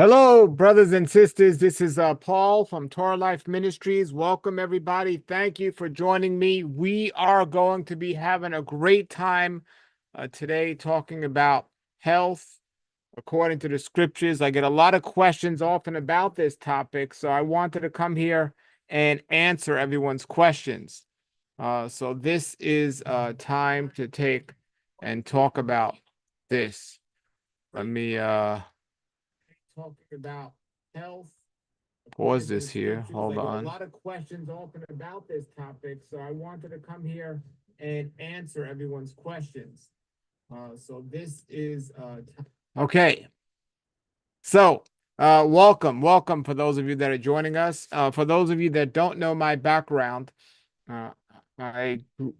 Hello, brothers and sisters. This is Paul from Torah Life Ministries. Welcome, everybody. Thank you for joining me. We are going to be having a great time today talking about health according to the scriptures. I get a lot of questions often about this topic, so I wanted to come here and answer everyone's questions. So this is time to take and talk about this. Let me talking about health. Pause this here. Hold on. A lot of questions often about this topic, so I wanted to come here and answer everyone's questions. So this is okay. So welcome for those of you that are joining us. For those of you that don't know my background, uh,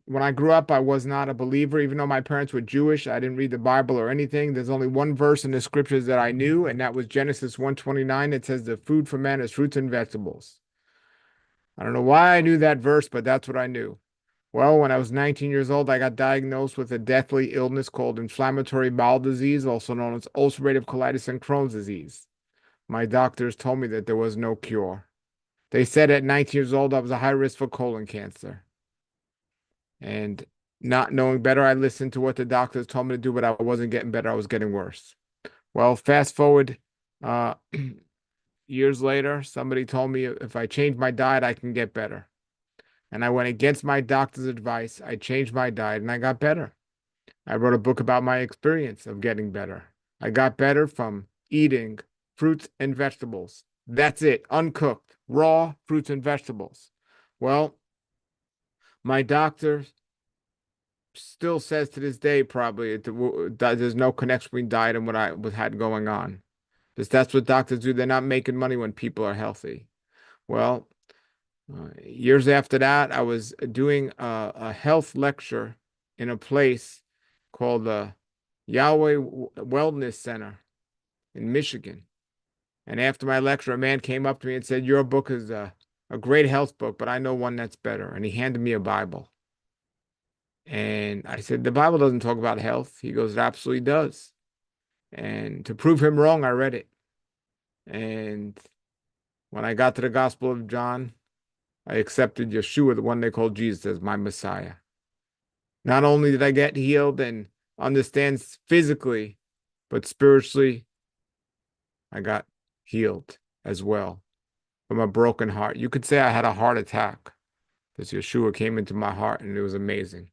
when I grew up, I was not a believer. Even though my parents were Jewish, I didn't read the Bible or anything. There's only one verse in the scriptures that I knew, and that was Genesis 1:29. It says the food for man is fruits and vegetables. I don't know why I knew that verse, but that's what I knew. Well, when I was 19 years old, I got diagnosed with a deathly illness called inflammatory bowel disease, also known as ulcerative colitis and Crohn's disease. My doctors told me that there was no cure. They said at 19 years old I was a high risk for colon cancer. And not knowing better, I listened to what the doctors told me to do, but I wasn't getting better. I was getting worse. Well, fast forward uh, years later, somebody told me if I change my diet, I can get better. And I went against my doctor's advice. I changed my diet and I got better. I wrote a book about my experience of getting better. I got better from eating fruits and vegetables. That's it, uncooked, raw fruits and vegetables. Well, my doctor still says to this day probably there's no connection between diet and what I had going on. Because that's what doctors do. They're not making money when people are healthy. Well, years after that, I was doing a health lecture in a place called the Yahweh Wellness Center in Michigan. And after my lecture, a man came up to me and said, "Your book is a great health book, but I know one that's better." And he handed me a Bible. And I said, "The Bible doesn't talk about health." He goes, "It absolutely does." And to prove him wrong, I read it. And when I got to the Gospel of John, I accepted Yeshua, the one they call Jesus, as my Messiah. Not only did I get healed and understand physically, but spiritually, I got healed as well from a broken heart. You could say I had a heart attack because Yeshua came into my heart and it was amazing.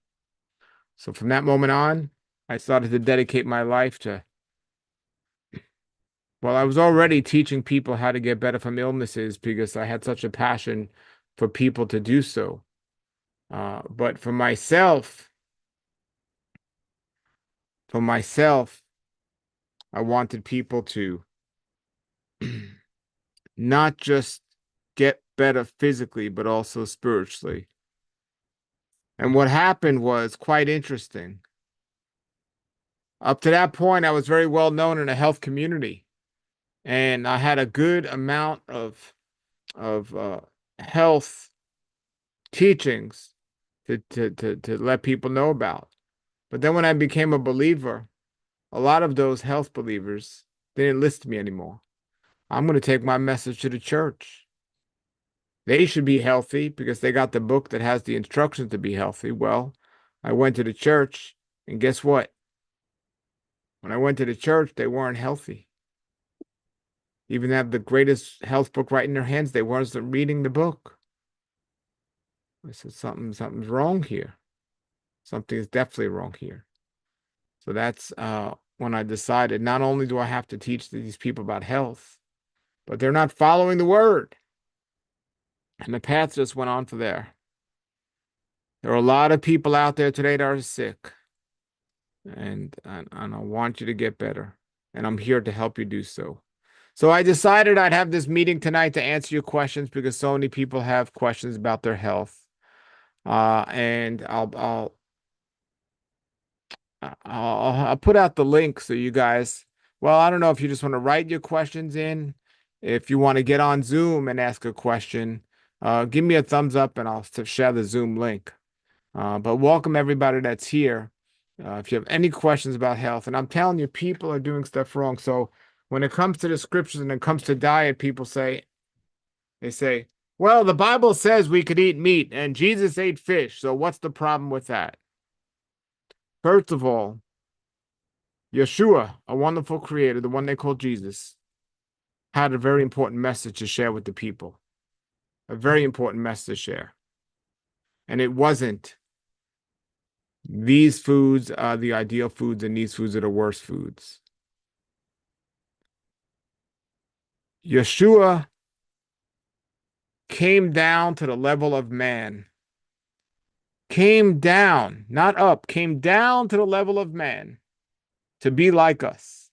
So from that moment on, I started to dedicate my life to, well, I was already teaching people how to get better from illnesses because I had such a passion for people to do so. But for myself, I wanted people to not just get better physically, but also spiritually. And what happened was quite interesting. Up to that point, I was very well known in the health community, and I had a good amount of health teachings to let people know about. But then when I became a believer, a lot of those health believers didn't listen to me anymore. I'm going to take my message to the church. They should be healthy because they got the book that has the instructions to be healthy. Well, I went to the church, and guess what? When I went to the church, they weren't healthy. Even have the greatest health book right in their hands, they weren't reading the book. I said, something's wrong here. Something is definitely wrong here. So that's when I decided not only do I have to teach these people about health, but they're not following the word. And the path just went on from there. There are a lot of people out there today that are sick. And I want you to get better. And I'm here to help you do so. So I decided I'd have this meeting tonight to answer your questions because so many people have questions about their health. And I'll put out the link so you guys, well, I don't know if you just want to write your questions in. If you want to get on Zoom and ask a question, give me a thumbs up and I'll share the Zoom link. But welcome everybody that's here. If you have any questions about health, and I'm telling you, people are doing stuff wrong. So when it comes to the scriptures and it comes to diet, they say, well, the Bible says we could eat meat and Jesus ate fish. So what's the problem with that? First of all, Yeshua, a wonderful creator, the one they call Jesus, had a very important message to share with the people, a very important message to share. And it wasn't these foods are the ideal foods and these foods are the worst foods. Yeshua came down to the level of man, came down, not up, came down to the level of man to be like us,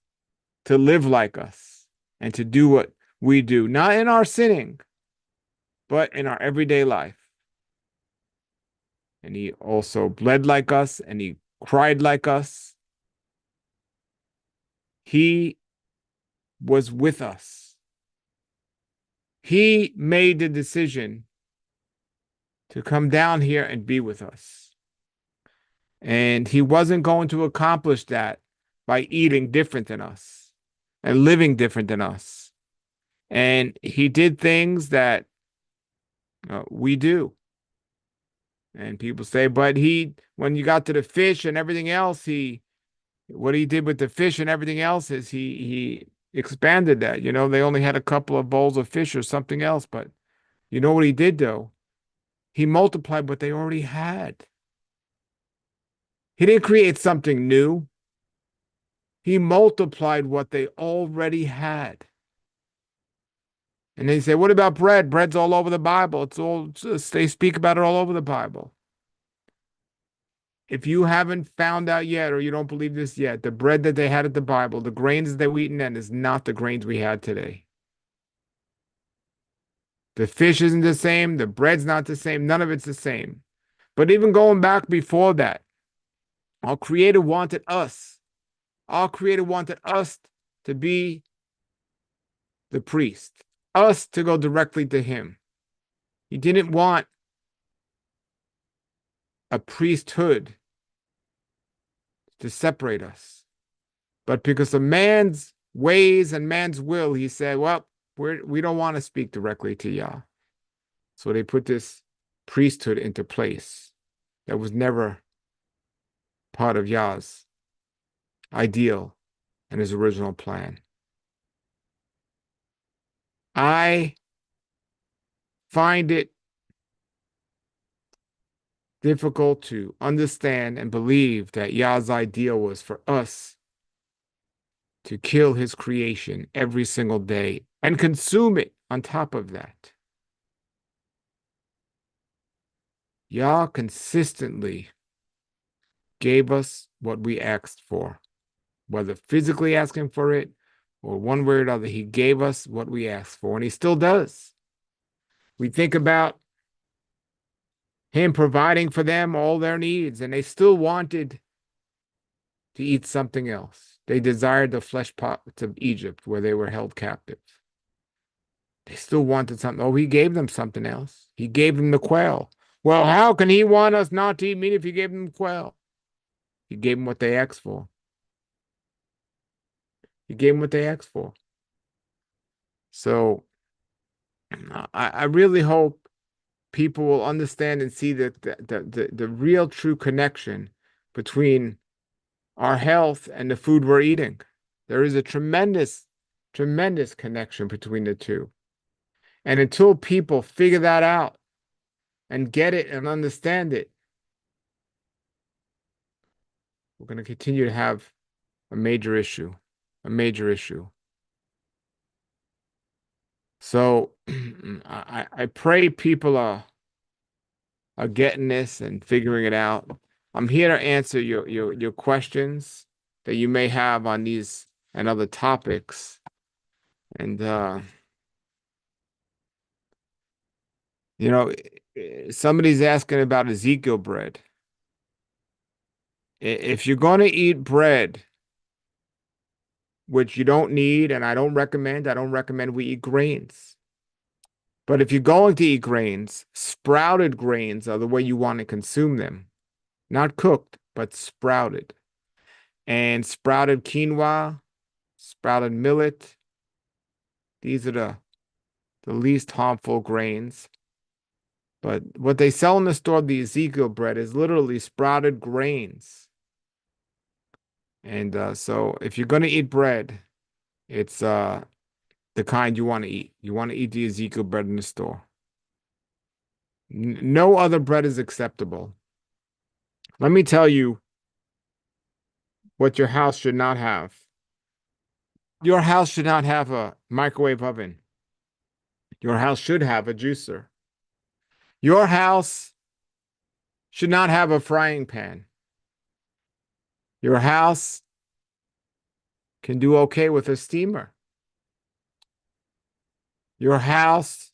to live like us, and to do what we do, not in our sinning, but in our everyday life. And he also bled like us and he cried like us. He was with us. He made the decision to come down here and be with us. And he wasn't going to accomplish that by eating different than us and living different than us. And he did things that we do. And people say, but when you got to the fish and everything else, what he did with the fish and everything else is he expanded that. You know, they only had a couple of bowls of fish or something else, but you know what he did though? He multiplied what they already had. He didn't create something new. He multiplied what they already had. And they say, what about bread? Bread's all over the Bible. They speak about it all over the Bible. If you haven't found out yet, or you don't believe this yet, the bread that they had at the Bible, the grains they were eating then is not the grains we had today. The fish isn't the same. The bread's not the same. None of it's the same. But even going back before that, our Creator wanted us. Our Creator wanted us to be the priest, us to go directly to Him. He didn't want a priesthood to separate us. But because of man's ways and man's will, He said, well, we don't want to speak directly to Yah. So they put this priesthood into place that was never part of Yah's ideal and his original plan. I find it difficult to understand and believe that Yah's ideal was for us to kill his creation every single day and consume it on top of that. Yah consistently gave us what we asked for, whether physically asking for it or one way or another. He gave us what we asked for, and he still does. We think about him providing for them all their needs, and they still wanted to eat something else. They desired the flesh pots of Egypt where they were held captive. They still wanted something. Oh, he gave them something else. He gave them the quail. Well, how can he want us not to eat meat if he gave them quail? He gave them what they asked for. He gave them what they asked for. So I really hope people will understand and see that the real true connection between our health and the food we're eating. There is a tremendous, tremendous connection between the two. And until people figure that out and get it and understand it, we're going to continue to have a major issue, a major issue. So I pray people are getting this and figuring it out. I'm here to answer your questions that you may have on these and other topics. And you know, somebody's asking about Ezekiel bread. If you're going to eat bread, which you don't need, and I don't recommend we eat grains. But if you're going to eat grains, sprouted grains are the way you want to consume them. Not cooked, but sprouted. And sprouted quinoa, sprouted millet. These are the least harmful grains. But what they sell in the store, the Ezekiel bread, is literally sprouted grains. And so if you're going to eat bread, it's the kind you want to eat. You want to eat the Ezekiel bread in the store. No other bread is acceptable. Let me tell you what your house should not have. Your house should not have a microwave oven. Your house should have a juicer. Your house should not have a frying pan. Your house can do okay with a steamer. Your house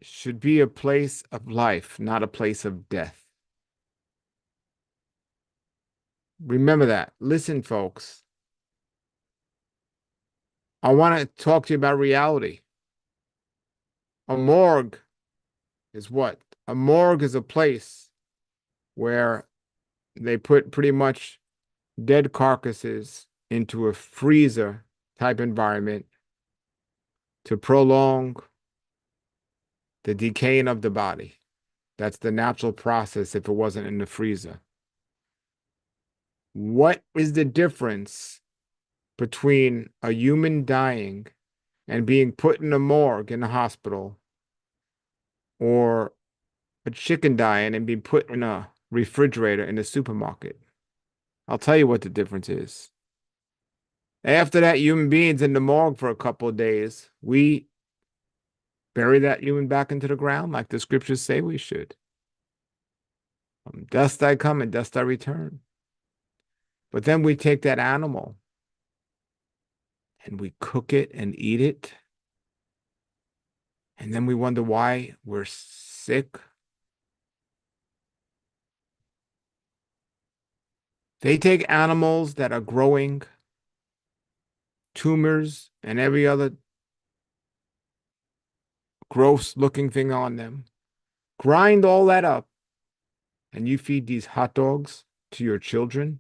should be a place of life, not a place of death. Remember that. Listen, folks. I want to talk to you about reality. A morgue is what? A morgue is a place where they put pretty much dead carcasses into a freezer type environment to prolong the decaying of the body. That's the natural process if it wasn't in the freezer. What is the difference between a human dying and being put in a morgue in a hospital, or a chicken dying and being put in a refrigerator in a supermarket? I'll tell you what the difference is. After that human being's in the morgue for a couple of days, we bury that human back into the ground like the scriptures say we should. From dust I come and dust I return. But then we take that animal and we cook it and eat it. And then we wonder why we're sick. They take animals that are growing tumors and every other gross looking thing on them, grind all that up, and you feed these hot dogs to your children.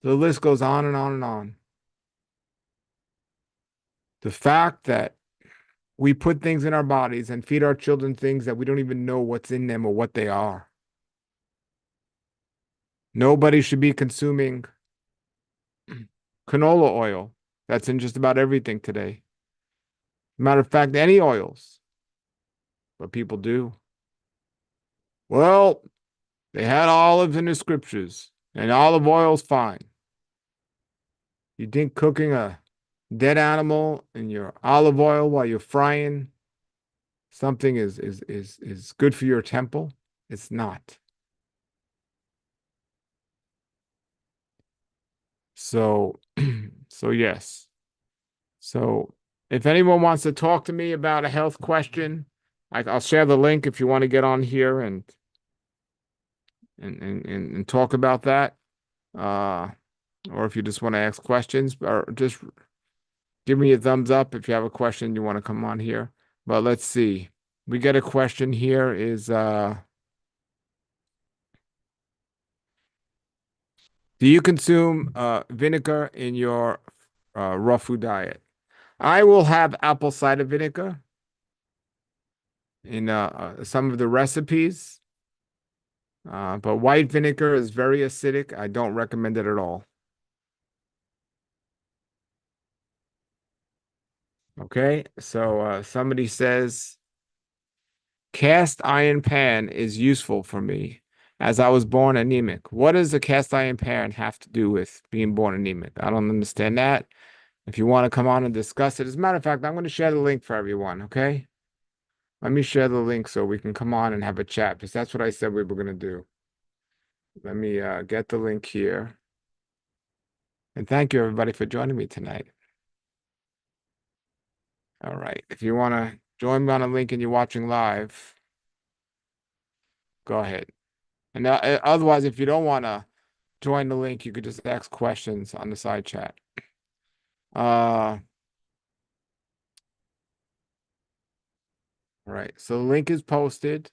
The list goes on and on and on. The fact that we put things in our bodies and feed our children things that we don't even know what's in them or what they are. Nobody should be consuming canola oil. That's in just about everything today. Matter of fact, any oils. But people do. Well, they had olives in the scriptures, and olive oil's fine. You think cooking a dead animal in your olive oil while you're frying something is good for your temple? It's not. So, so yes. So if anyone wants to talk to me about a health question, I'll share the link if you want to get on here and talk about that. Or if you just want to ask questions, or just give me a thumbs up if you have a question you want to come on here. But let's see. We get a question here is do you consume vinegar in your raw food diet? I will have apple cider vinegar in some of the recipes, but white vinegar is very acidic. I don't recommend it at all. Okay, so somebody says, cast iron pan is useful for me as I was born anemic. What does a cast iron pan have to do with being born anemic? I don't understand that. If you want to come on and discuss it, as a matter of fact, I'm going to share the link for everyone, okay? Let me share the link so we can come on and have a chat, because that's what I said we were going to do. Let me get the link here. And thank you, everybody, for joining me tonight. All right. If you want to join me on a link and you're watching live, go ahead. And otherwise, if you don't want to join the link, you could just ask questions on the side chat. All right. So the link is posted.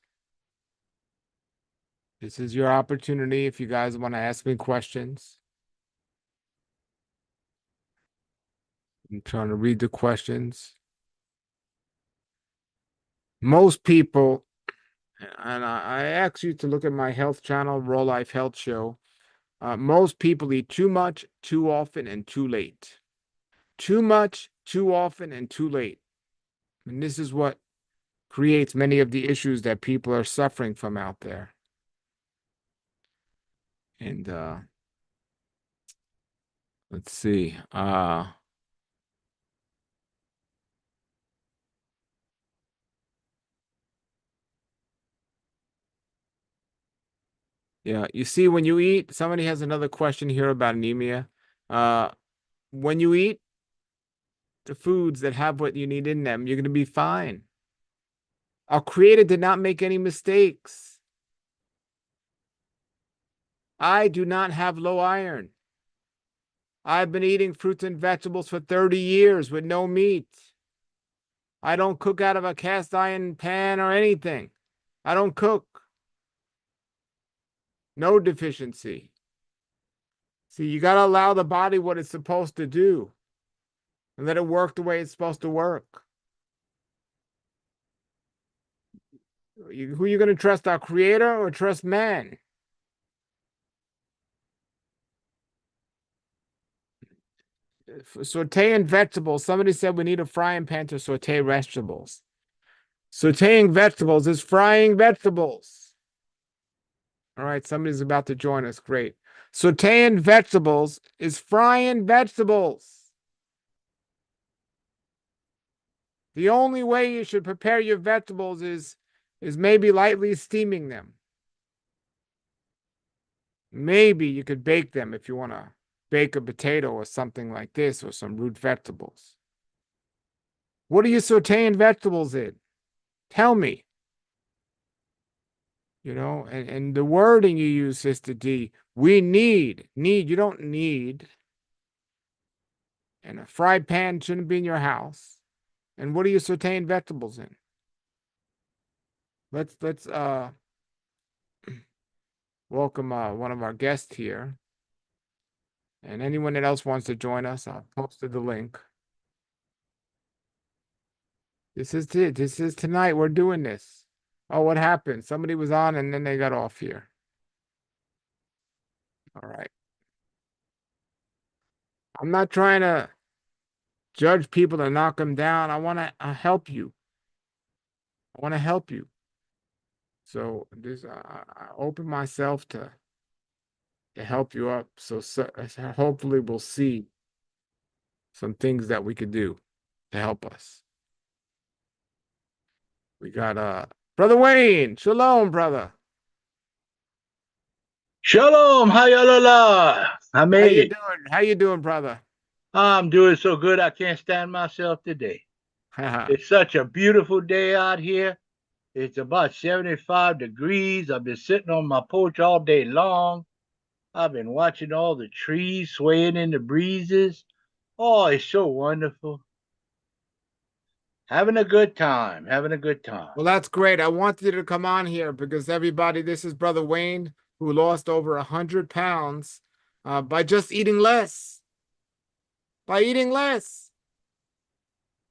This is your opportunity if you guys want to ask me questions. I'm trying to read the questions. Most people, and I ask you to look at my health channel, Raw Life Health Show. Most people eat too much, too often, and too late. Too much, too often, and too late. And this is what creates many of the issues that people are suffering from out there. And let's see. Yeah, you see, when you eat, somebody has another question here about anemia. Uh, when you eat the foods that have what you need in them, you're going to be fine. Our Creator did not make any mistakes. I do not have low iron. I've been eating fruits and vegetables for 30 years with no meat. I don't cook out of a cast iron pan or anything. I don't cook. No deficiency. See, you got to allow the body what it's supposed to do and let it work the way it's supposed to work. Who are you going to trust, our Creator or trust man? For sauteing vegetables, somebody said we need a frying pan to saute vegetables. Sauteing vegetables is frying vegetables. All right, somebody's about to join us. Great. Sauteing vegetables is frying vegetables. The only way you should prepare your vegetables is maybe lightly steaming them. Maybe you could bake them if you want to bake a potato or something like this or some root vegetables. What are you sauteing vegetables in? Tell me. You know, and the wording you use, Sister D, we need, you don't need. And a fried pan shouldn't be in your house. And what are you sauteing vegetables in? Let's welcome one of our guests here. And anyone that else wants to join us, I've posted the link. This is it. This is tonight. We're doing this. Oh, what happened? Somebody was on and then they got off here. All right. I'm not trying to judge people to knock them down. I want to help you. I want to help you. So this, I open myself to help you up. So hopefully we'll see some things that we could do to help us. We got Brother Wayne. Shalom, brother. Shalom, hayalala. I How made you it. doing? How you doing, brother? I'm doing so good I can't stand myself today. It's such a beautiful day out here. It's about 75 degrees. I've been sitting on my porch all day long. I've been watching all the trees swaying in the breezes. Oh, it's so wonderful. Having a good time. Having a good time. Well, that's great. I wanted you to come on here because everybody, this is Brother Wayne, who lost over 100 pounds by just eating less. By eating less.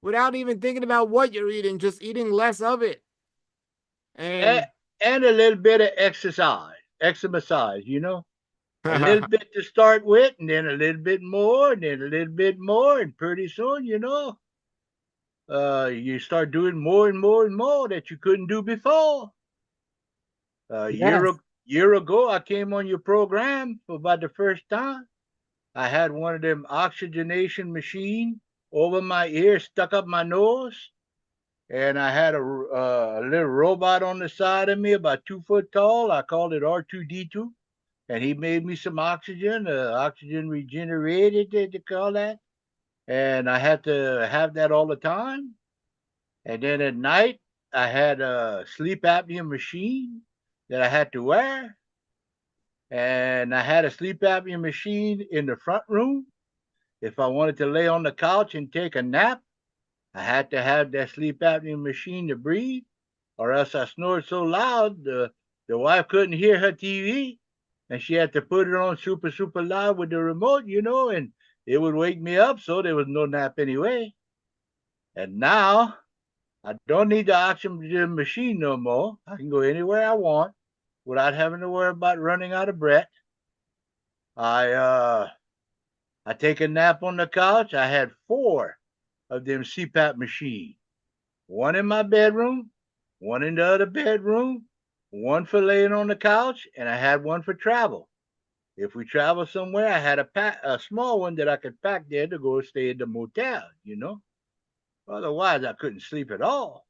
Without even thinking about what you're eating, just eating less of it. And, And and a little bit of exercise, you know? A little bit to start with, and then a little bit more, and then a little bit more, and pretty soon, you start doing more and more and more that you couldn't do before. A yes. year ago, I came on your program for about the first time. I had one of them oxygenation machine over my ear, stuck up my nose, and I had a little robot on the side of me, about 2 foot tall. I called it R2D2. And he made me some oxygen, oxygen regenerated, they call that. And I had to have that all the time. And then at night, I had a sleep apnea machine that I had to wear. And I had a sleep apnea machine in the front room. If I wanted to lay on the couch and take a nap, I had to have that sleep apnea machine to breathe, or else I snored so loud the The wife couldn't hear her TV, and she had to put it on super loud with the remote, and it would wake me up, so there was no nap anyway. And now I don't need the oxygen machine no more. I can go anywhere I want without having to worry about running out of breath. I take a nap on the couch. I had 4 of them CPAP machines. One in my bedroom, one in the other bedroom, one for laying on the couch, and I had one for travel. If we travel somewhere, I had a small one that I could pack there to go stay at the motel. Otherwise, I couldn't sleep at all.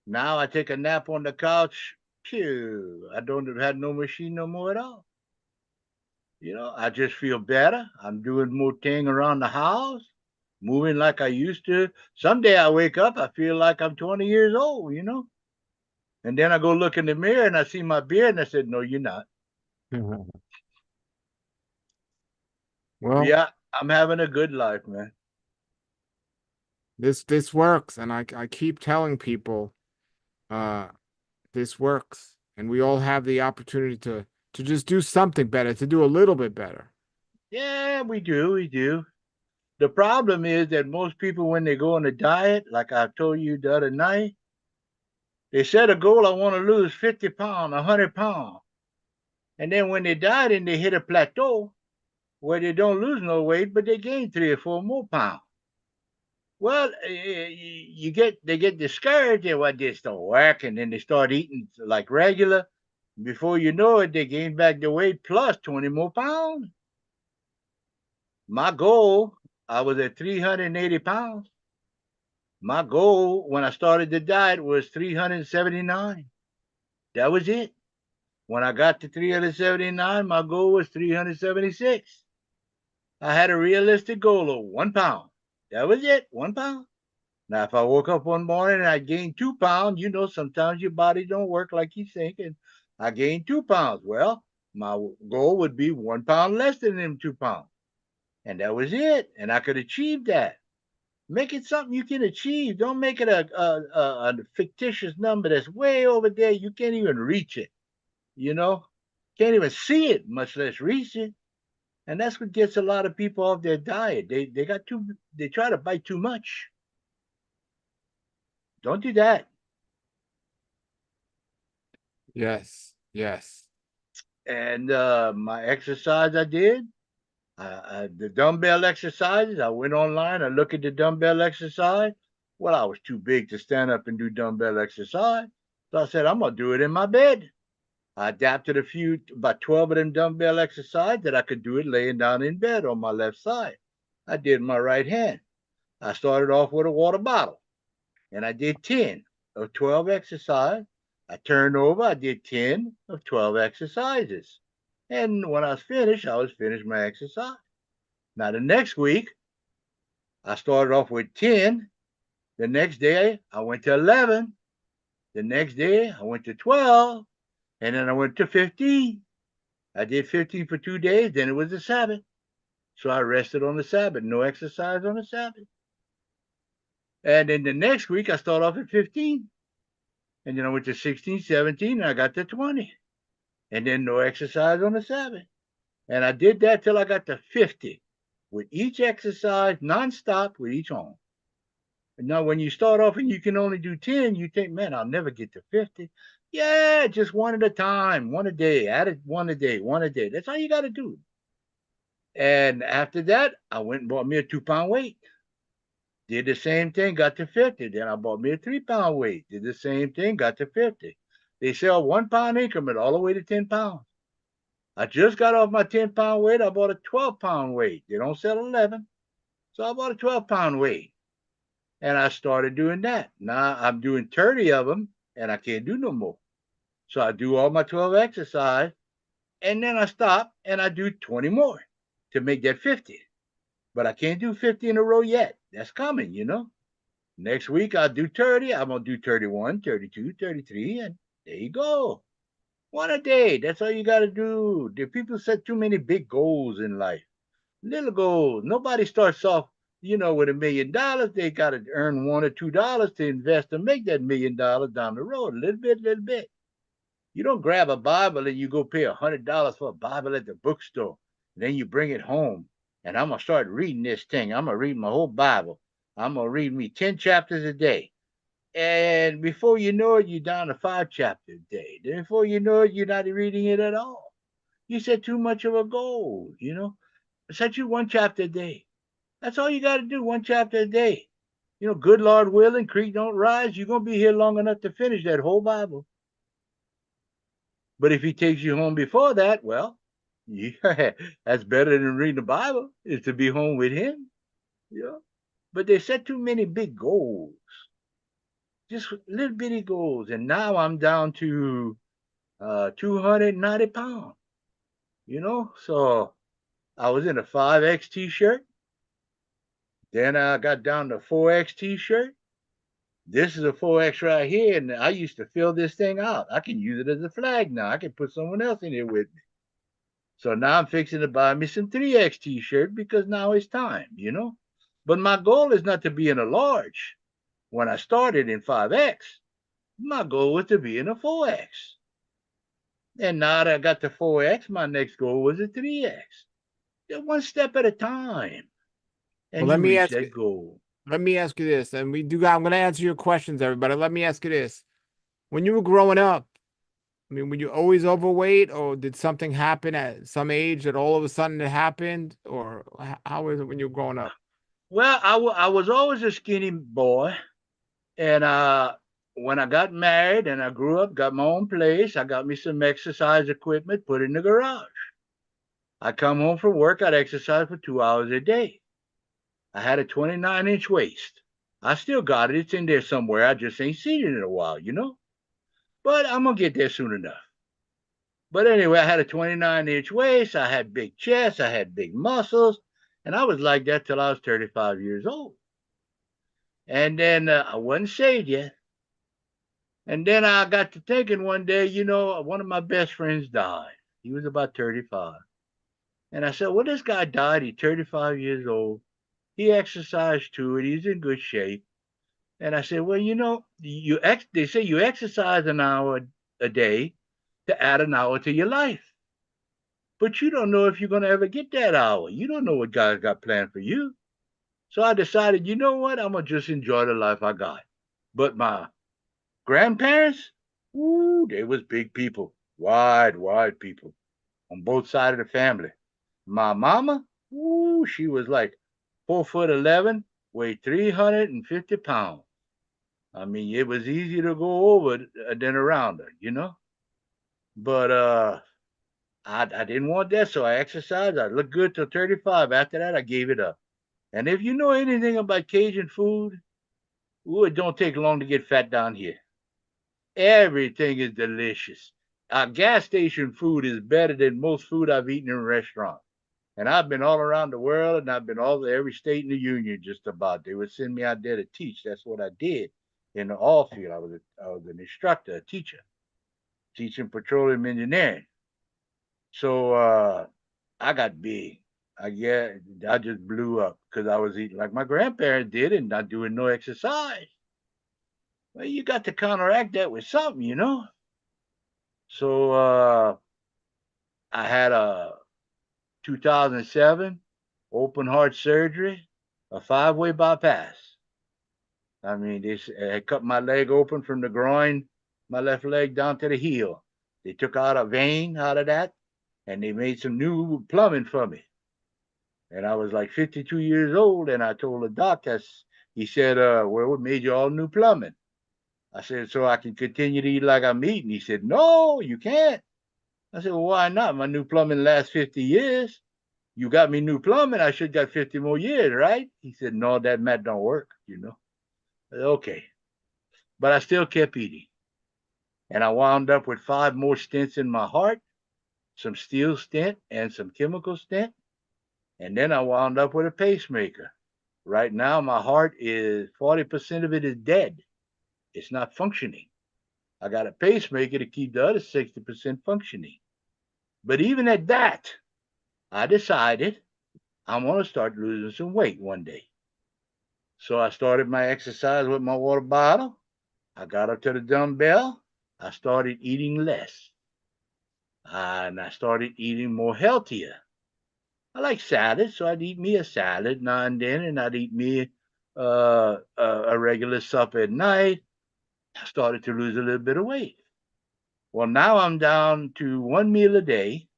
Now I take a nap on the couch. Phew, I don't have no machine no more at all. I just feel better. I'm doing more thing around the house, moving like I used to. Someday I wake up, I feel like I'm 20 years old. And then I go look in the mirror and I see my beard and I said, no, you're not. But Well, yeah, I'm having a good life, man. this works, and I keep telling people, uh, this works, and we all have the opportunity to just do something better, to do a little bit better. Yeah, we do. The problem is that most people, when they go on a diet, like I told you the other night, they set a goal, I want to lose 50 pounds, 100 pounds. And then when they diet and they hit a plateau where they don't lose no weight, but they gain 3 or 4 more pounds. Well, they get discouraged. They what this don't work, and then they start eating like regular. Before you know it, they gain back the weight plus 20 more pounds. My goal, I was at 380 pounds. My goal when I started the diet was 379. That was it. When I got to 379, my goal was 376. I had a realistic goal of 1 pound. That was it, 1 pound. Now, if I woke up one morning and I gained 2 pounds, sometimes your body don't work like you think, and I gained 2 pounds. Well, my goal would be 1 pound less than them 2 pounds, and that was it. And I could achieve that. Make it something you can achieve. Don't make it a fictitious number that's way over there. You can't even reach it. You know, can't even see it, much less reach it. And that's what gets a lot of people off their diet. They try to bite too much. Don't do that. Yes, yes. And my exercise I did, the dumbbell exercises. I went online. I looked at the dumbbell exercise. Well, I was too big to stand up and do dumbbell exercise, so I said I'm gonna do it in my bed. I adapted about 12 of them dumbbell exercises that I could do it laying down in bed on my left side. I did my right hand. I started off with a water bottle, and I did 10 of 12 exercises. I turned over, I did 10 of 12 exercises. And when I was finished my exercise. Now, the next week, I started off with 10. The next day, I went to 11. The next day, I went to 12. And then I went to 15. I did 15 for 2 days. Then it was the Sabbath. So I rested on the Sabbath. No exercise on the Sabbath. And then the next week, I started off at 15. And then I went to 16, 17, and I got to 20. And then no exercise on the Sabbath. And I did that till I got to 50 with each exercise nonstop with each arm. And now, when you start off and you can only do 10, you think, man, I'll never get to 50. Yeah, just one at a time, one a day, add it one a day, one a day. That's all you got to do. And after that, I went and bought me a 2 pound weight. Did the same thing, got to 50. Then I bought me a 3 pound weight. Did the same thing, got to 50. They sell 1 pound increment all the way to 10 pounds. I just got off my 10 pound weight. I bought a 12 pound weight. They don't sell 11. So I bought a 12 pound weight. And I started doing that. Now I'm doing 30 of them and I can't do no more. So I do all my 12 exercise and then I stop and I do 20 more to make that 50. But I can't do 50 in a row yet. That's coming. Next week I'll do 30. I'm going to do 31, 32, 33, and there you go. One a day. That's all you got to do. The people set too many big goals in life. Little goals. Nobody starts off, with $1 million. They got to earn $1 or $2 to invest to make that $1 million down the road. A little bit, little bit. You don't grab a Bible and you go pay $100 for a Bible at the bookstore. And then you bring it home. And I'm going to start reading this thing. I'm going to read my whole Bible. I'm going to read me 10 chapters a day. And before you know it, you're down to 5 chapters a day. Then before you know it, you're not reading it at all. You set too much of a goal, you know. Set you 1 chapter a day. That's all you got to do, 1 chapter a day. You know, good Lord willing, creek don't rise. You're going to be here long enough to finish that whole Bible. But if he takes you home before that, well, yeah, that's better than reading the Bible, is to be home with him. You know? But they set too many big goals, just little bitty goals. And now I'm down to 290 pounds, you know? So I was in a 5X t-shirt. Then I got down to 4X t-shirt. This is a 4X right here, and I used to fill this thing out. I can use it as a flag now. I can put someone else in here with me. So now I'm fixing to buy me some 3X t-shirt because now it's time, you know? But my goal is not to be in a large. When I started in 5X, my goal was to be in a 4X. And now that I got the 4X, my next goal was a 3X. Just one step at a time. Well, And you reach that goal. let me ask you this, and I'm going to answer your questions, everybody. Let me ask you this. When you were growing up, I mean, were you always overweight, or did something happen at some age that all of a sudden it happened? Or how was it when you were growing up? Well, I was always a skinny boy. And when I got married and I grew up, got my own place, I got me some exercise equipment, put it in the garage. I come home from work, I'd exercise for 2 hours a day. I had a 29-inch waist. I still got it. It's in there somewhere. I just ain't seen it in a while, you know? But I'm going to get there soon enough. But anyway, I had a 29-inch waist. I had big chest. I had big muscles. And I was like that till I was 35 years old. And then I wasn't saved yet. And then I got to thinking one day, you know, one of my best friends died. He was about 35. And I said, well, this guy died. He's 35 years old. He exercised too, and he's in good shape. And I said, well, you know, they say you exercise an hour a day to add an hour to your life. But you don't know if you're going to ever get that hour. You don't know what God's got planned for you. So I decided, you know what? I'm going to just enjoy the life I got. But my grandparents, ooh, they was big people, wide people on both sides of the family. My mama, ooh, she was like 4'11", weighed 350 pounds. I mean, it was easy to go over than around her, you know. But I didn't want that, so I exercised. I looked good till 35. After that, I gave it up. And if you know anything about Cajun food, ooh, it don't take long to get fat down here. Everything is delicious. Gas station food is better than most food I've eaten in a restaurant. And I've been all around the world, and I've been all every state in the union just about. They would send me out there to teach. That's what I did in the oil field. I was an instructor, a teacher, teaching petroleum engineering. So I got big. I just blew up because I was eating like my grandparents did and not doing no exercise. Well, you got to counteract that with something, you know. So I had a 2007 open heart surgery, a 5-way bypass. I mean, they cut my leg open from the groin, my left leg down to the heel. They took out a vein out of that, and they made some new plumbing for me. And I was like 52 years old, and I told the doctor, he said, well, what made you all new plumbing? I said, so I can continue to eat like I'm eating. He said, no, you can't. I said, well, why not? My new plumbing lasts 50 years. You got me new plumbing. I should got 50 more years, right? He said, no, that math don't work, you know. I said, okay. But I still kept eating. And I wound up with 5 more stents in my heart, some steel stent and some chemical stent. And then I wound up with a pacemaker. Right now, my heart is 40% of it is dead. It's not functioning. I got a pacemaker to keep the other 60% functioning. But even at that, I decided I'm going to start losing some weight one day. So I started my exercise with my water bottle. I got up to the dumbbell. I started eating less. And I started eating more healthier. I like salad, so I'd eat me a salad now and then, and I'd eat me a regular supper at night. I started to lose a little bit of weight. Well, now I'm down to one meal a day.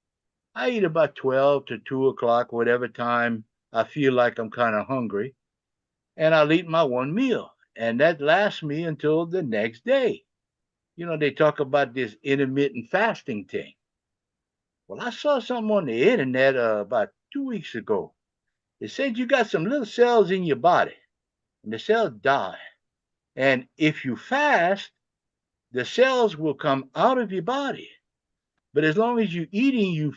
I eat about 12 to 2 o'clock, whatever time I feel like I'm kind of hungry, and I'll eat my one meal. And that lasts me until the next day. You know, they talk about this intermittent fasting thing. Well, I saw something on the internet about 2 weeks ago. It said you got some little cells in your body, and the cells die. And if you fast, the cells will come out of your body. But as long as you're eating,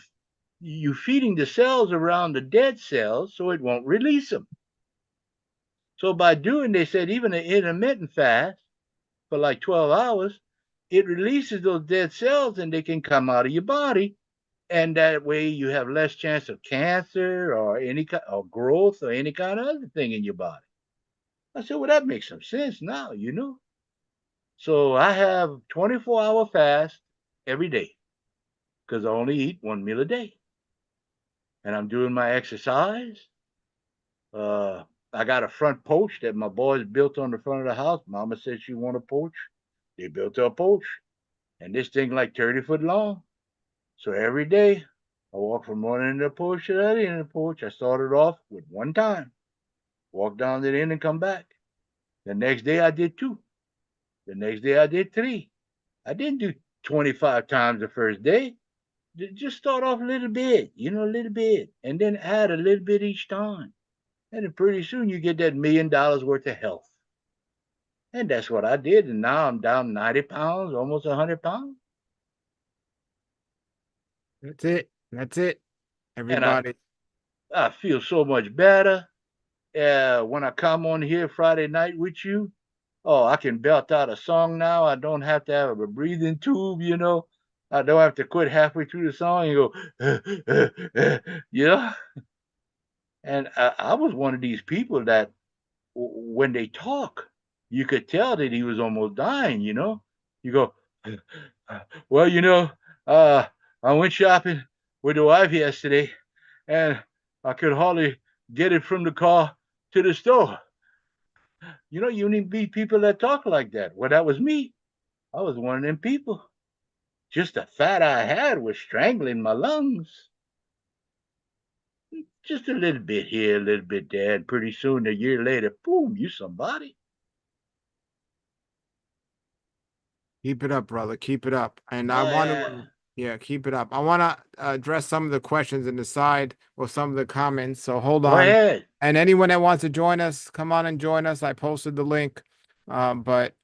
you feeding the cells around the dead cells, so it won't release them. So by doing, they said even an intermittent fast for like 12 hours, it releases those dead cells, and they can come out of your body, and that way you have less chance of cancer or any kind of growth or any kind of other thing in your body. I said, well, that makes some sense now, you know. So I have 24-hour fast every day because I only eat one meal a day, and I'm doing my exercise. Uh, I got a front porch that my boys built on the front of the house. Mama said she want a porch. They built a porch, and this thing like 30 foot long. So every day I walk from one end of the porch to the other end of the porch. I started off with one time, walk down to the end and come back. The next day I did two. The next day I did three. I didn't do 25 times the first day. Just start off a little bit, you know, a little bit, and then add a little bit each time. And then pretty soon you get that $1,000,000 worth of health. And that's what I did. And now I'm down 90 pounds, almost 100 pounds. That's it. That's it. And Everybody. I feel so much better. When I come on here Friday night with you, oh, I can belt out a song now. I don't have to have a breathing tube, you know. I don't have to quit halfway through the song and go, you know. And I was one of these people that when they talk, you could tell that he was almost dying, you know. You go, well, you know, I went shopping with the wife yesterday, and I could hardly get it from the car to the store. You know, you need be people that talk like that. Well, that was me. I was one of them people. Just the fat I had was strangling my lungs. Just a little bit here, a little bit there, and pretty soon, a year later, boom, you somebody. Keep it up, brother. Keep it up. And I Oh want yeah. to, yeah, keep it up. I want to address some of the questions in the side or some of the comments. So hold Go on. ahead. And anyone that wants to join us, come on and join us. I posted the link. But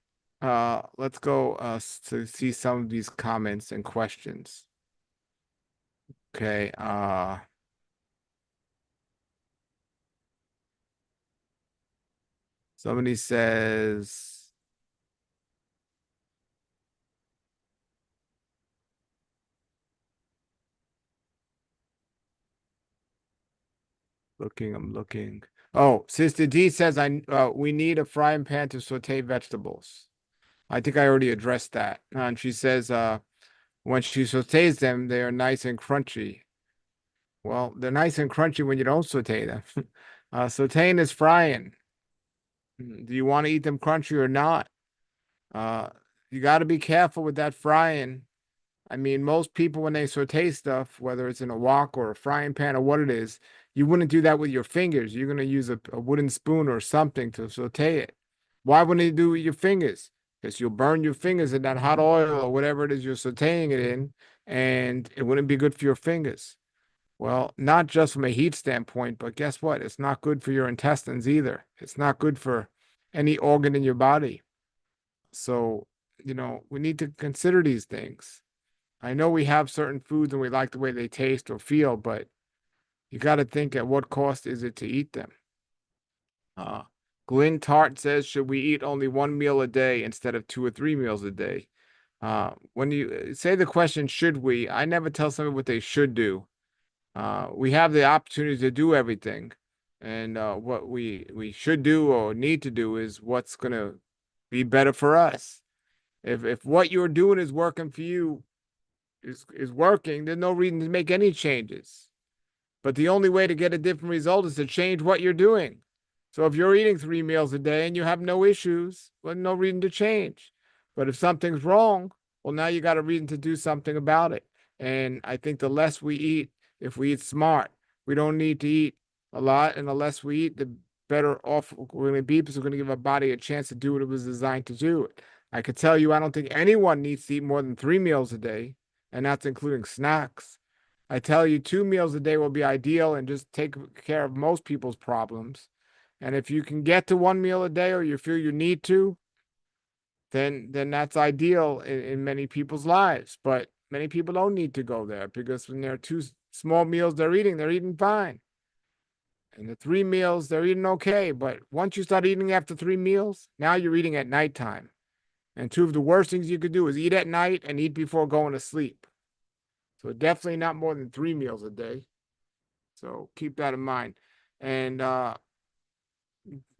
let's go to see some of these comments and questions. Okay. Somebody says, looking, I'm looking. Oh, Sister D says we need a frying pan to saute vegetables. I think I already addressed that. And she says when she sautés them, they are nice and crunchy. Well, they're nice and crunchy when you don't saute them. Sauteing is frying. Do you want to eat them crunchy or not? Uh, you got to be careful with that frying. I mean, most people, when they saute stuff, whether it's in a wok or a frying pan or what it is, you wouldn't do that with your fingers. You're going to use a wooden spoon or something to saute it. Why wouldn't you do it with your fingers? Because you'll burn your fingers in that hot oil or whatever it is you're sauteing it in, and it wouldn't be good for your fingers. Well, not just from a heat standpoint, but guess what? It's not good for your intestines either. It's not good for any organ in your body. So, we need to consider these things. I know we have certain foods and we like the way they taste or feel, but you got to think at what cost is it to eat them. Uh, Glenn Tart says, should we eat only one meal a day instead of 2 or 3 meals a day? When you say the question, should we? I never tell somebody what they should do. We have the opportunity to do everything. And what we should do or need to do is what's going to be better for us. If what you're doing is working for you is working, there's no reason to make any changes. But the only way to get a different result is to change what you're doing. So if you're eating 3 meals a day and you have no issues, well, no reason to change. But if something's wrong, well, now you got a reason to do something about it. And I think the less we eat, if we eat smart, we don't need to eat a lot. And the less we eat, the better off we're going to be because we're going to give our body a chance to do what it was designed to do. I could tell you, I don't think anyone needs to eat more than 3 meals a day, and that's including snacks. I tell you, 2 meals a day will be ideal and just take care of most people's problems. And if you can get to 1 meal a day or you feel you need to, then that's ideal in many people's lives. But many people don't need to go there because when there are two small meals they're eating fine. And the 3 meals, they're eating okay. But once you start eating after 3 meals, now you're eating at nighttime. And two of the worst things you could do is eat at night and eat before going to sleep. So definitely not more than 3 meals a day. So keep that in mind. And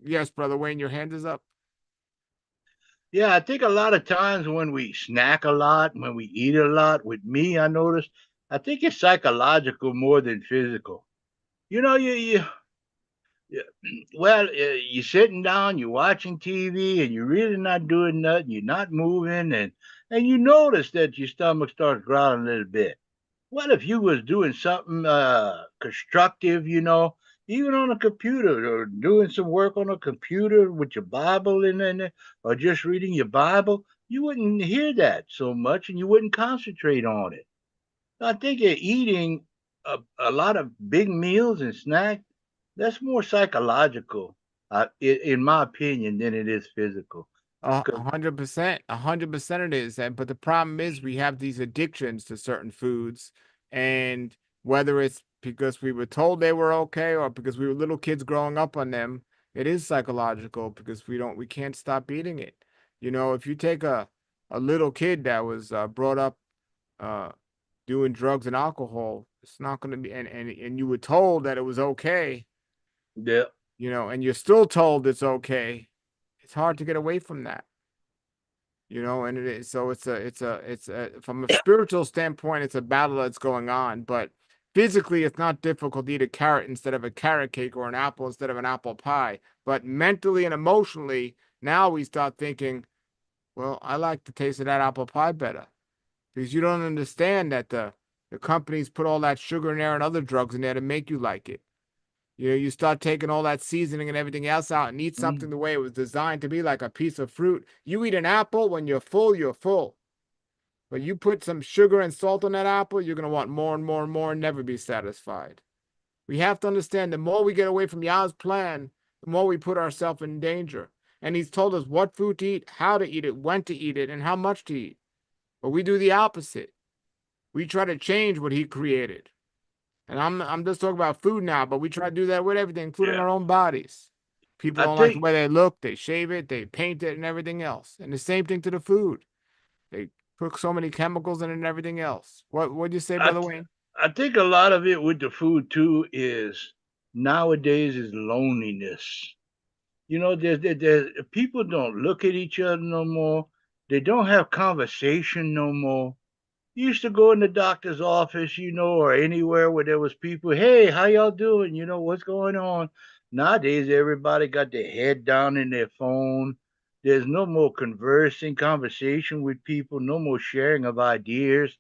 yes, brother Wayne, your hand is up. Yeah, I think a lot of times when we snack a lot, when we eat a lot, with me, I notice, I think it's psychological more than physical. You know, you well, you're sitting down, you're watching TV, and you're really not doing nothing. You're not moving, and you notice that your stomach starts growling a little bit. What if you was doing something constructive, even on a computer, or doing some work on a computer with your Bible in there, or just reading your Bible? You wouldn't hear that so much, and you wouldn't concentrate on it. So I think eating a lot of big meals and snacks, that's more psychological, in my opinion, than it is physical. A 'Cause, 100%, 100% it is. And but the problem is we have these addictions to certain foods, and whether it's because we were told they were okay or because we were little kids growing up on them, it is psychological because we can't stop eating it. You know, if you take a little kid that was brought up uh doing drugs and alcohol, it's not going to be and you were told that it was okay, yeah, and you're still told it's okay. It's hard to get away from that. And it is so it's a from a spiritual standpoint, it's a battle that's going on, but physically it's not difficult to eat a carrot instead of a carrot cake or an apple instead of an apple pie. But mentally and emotionally, now we start thinking, well, I like the taste of that apple pie better because you don't understand that the companies put all that sugar in there and other drugs in there to make you like it. You start taking all that seasoning and everything else out and eat mm, something the way it was designed to be, like a piece of fruit. You eat an apple when you're full, you're full. But you put some sugar and salt on that apple, you're going to want more and more and more and never be satisfied. We have to understand the more we get away from Yah's plan, the more we put ourselves in danger. And he's told us what food to eat, how to eat it, when to eat it, and how much to eat. But we do the opposite. We try to change what he created. And I'm just talking about food now, but we try to do that with everything, including yeah. our own bodies. People I don't like the think way they look, they shave it, they paint it, and everything else. And the same thing to the food. They put so many chemicals in it and everything else. What'd you say, I Brother th- Wayne? I think a lot of it with the food too is nowadays is loneliness. There's people don't look at each other no more. They don't have conversation no more. You used to go in the doctor's office, or anywhere where there was people. Hey, how y'all doing? What's going on? Nowadays, everybody got their head down in their phone. There's no more conversation with people, no more sharing of ideas.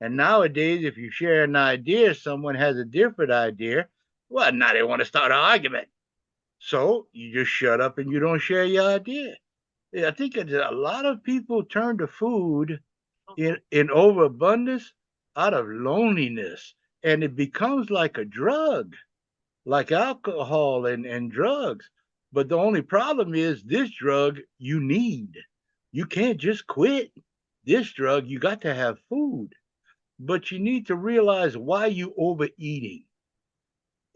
And nowadays, if you share an idea, someone has a different idea. Well, now they want to start an argument. So you just shut up and you don't share your idea. Yeah, I think that a lot of people turn to food in overabundance out of loneliness, and it becomes like a drug, like alcohol and drugs. But the only problem is this drug you need. You can't just quit this drug. You got to have food, but you need to realize why you overeating.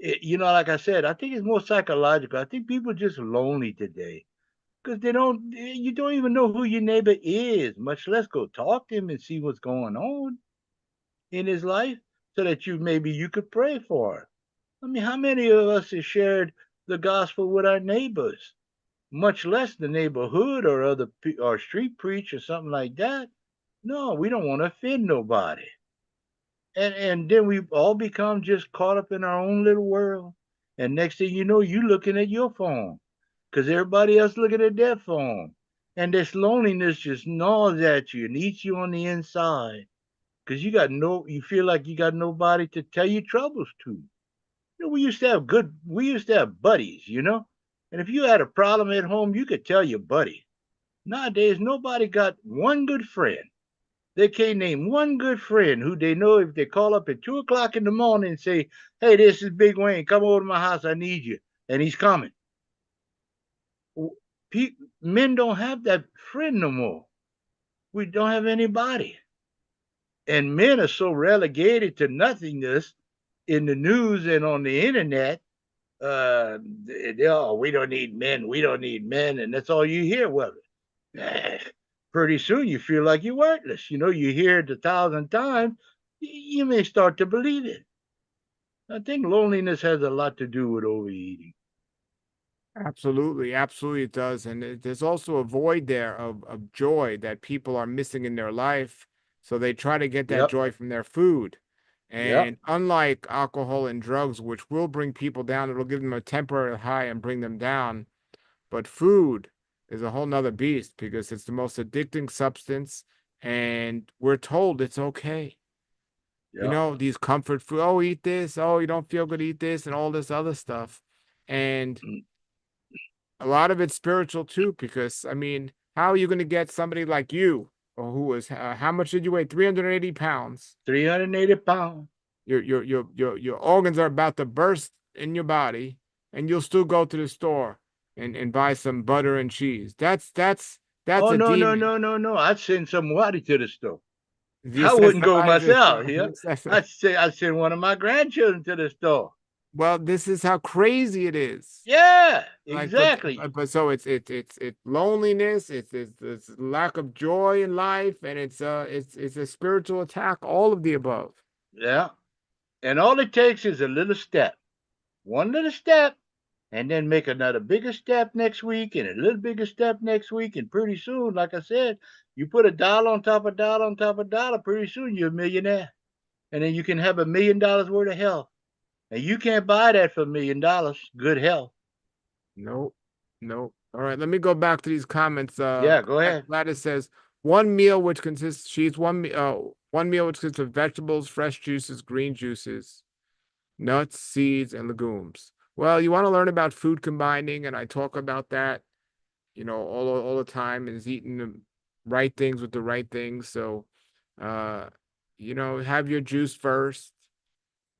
Like I said, I think it's more psychological. I think people are just lonely today because you don't even know who your neighbor is, much less go talk to him and see what's going on in his life so that maybe you could pray for. I mean, how many of us have shared the gospel with our neighbors? much less the neighborhood or or street preach or something like that. No, we don't want to offend nobody. And then we all become just caught up in our own little world. And next thing you know, you looking at your phone because everybody else looking at their phone. And this loneliness just gnaws at you and eats you on the inside because you feel like you got nobody to tell your troubles to. We used to have buddies, And if you had a problem at home, you could tell your buddy. Nowadays, nobody got one good friend. They can't name one good friend who they know if they call up at 2 o'clock in the morning and say, "Hey, this is Big Wayne. Come over to my house. I need you," and he's coming. Men don't have that friend no more. We don't have anybody, and men are so relegated to nothingness in the news and on the internet. Oh, we don't need men. We don't need men, and that's all you hear. Well, pretty soon you feel like you're worthless. You hear it 1,000 times, you may start to believe it. I think loneliness has a lot to do with overeating. Absolutely, absolutely it does. And there's also a void there of joy that people are missing in their life. So they try to get that Yep, joy from their food. yep, And unlike alcohol and drugs, which will bring people down, it'll give them a temporary high and bring them down. But food is a whole nother beast because it's the most addicting substance. And we're told it's okay. yep. These comfort food, oh, eat this, oh, you don't feel good, eat this, and all this other stuff. And Mm. a lot of it's spiritual too, because I mean, how are you going to get somebody like you, or who was how much did you weigh? 380 pounds. 380 pounds. Your organs are about to burst in your body, and you'll still go to the store and buy some butter and cheese. That's Oh, a no, no, demon. no, no, no. I'd send somebody to the store. You I said wouldn't go somebody just myself. Yeah. I'd send one of my grandchildren to the store. well, this is how crazy it is. Yeah, Like, but exactly. but, but so it's loneliness, it's lack of joy in life, and it's a spiritual attack, all of the above. Yeah. And all it takes is a little step, one little step, and then make another bigger step next week and a little bigger step next week. And pretty soon, like I said, you put a dollar on top of dollar on top of dollar, pretty soon you're a millionaire. And then you can have $1 million worth of health. And you can't buy that for $1 million, good health. Nope, nope. All right, let me go back to these comments. Yeah, go ahead. Gladys says one meal which consists she eats one meal which consists of vegetables, fresh juices, green juices, nuts, seeds, and legumes. Well, you want to learn about food combining, and I talk about that, all the time, is eating the right things with the right things. So, uh, have your juice first.